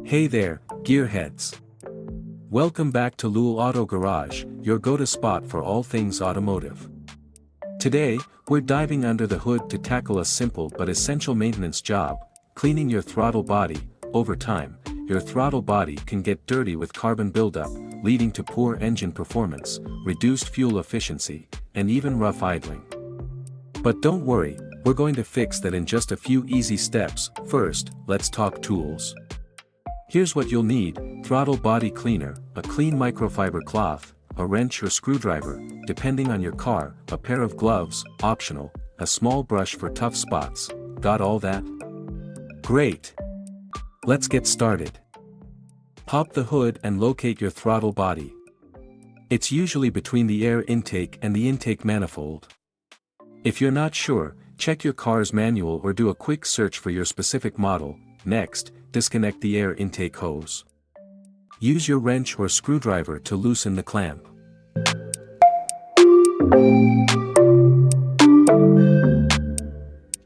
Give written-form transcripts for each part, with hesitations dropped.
Hey there, gearheads. Welcome back to Lul Auto Garage, your go-to spot for all things automotive. Today, we're diving under the hood to tackle a simple but essential maintenance job, cleaning your throttle body. Over time, your throttle body can get dirty with carbon buildup, leading to poor engine performance, reduced fuel efficiency, and even rough idling. But don't worry, we're going to fix that in just a few easy steps. First, let's talk tools. Here's what you'll need: throttle body cleaner, a clean microfiber cloth, a wrench or screwdriver, depending on your car, a pair of gloves, optional, a small brush for tough spots. Got all that? Great! Let's get started. Pop the hood and locate your throttle body. It's usually between the air intake and the intake manifold. If you're not sure, check your car's manual or do a quick search for your specific model. Next, disconnect the air intake hose. Use your wrench or screwdriver to loosen the clamp.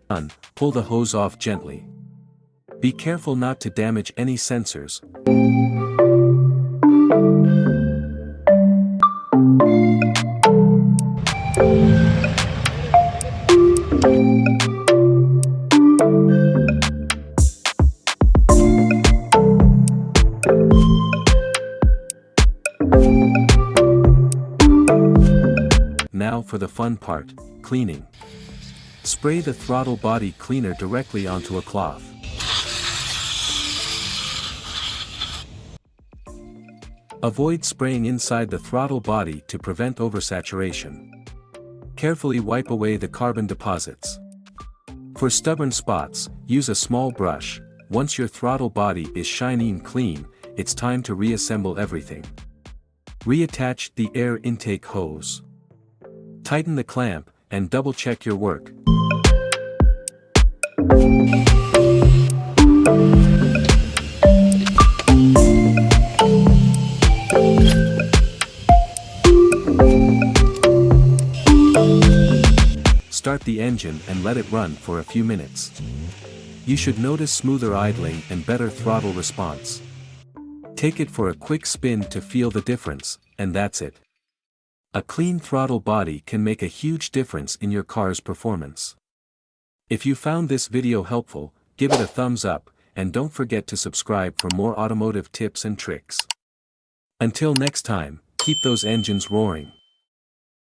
Done, pull the hose off gently. Be careful not to damage any sensors. Now for the fun part, cleaning. Spray the throttle body cleaner directly onto a cloth. Avoid spraying inside the throttle body to prevent oversaturation. Carefully wipe away the carbon deposits. For stubborn spots, use a small brush. Once your throttle body is shiny and clean, it's time to reassemble everything. Reattach the air intake hose. Tighten the clamp, and double-check your work. Start the engine and let it run for a few minutes. You should notice smoother idling and better throttle response. Take it for a quick spin to feel the difference, and that's it. A clean throttle body can make a huge difference in your car's performance. If you found this video helpful, give it a thumbs up, and don't forget to subscribe for more automotive tips and tricks. Until next time, keep those engines roaring.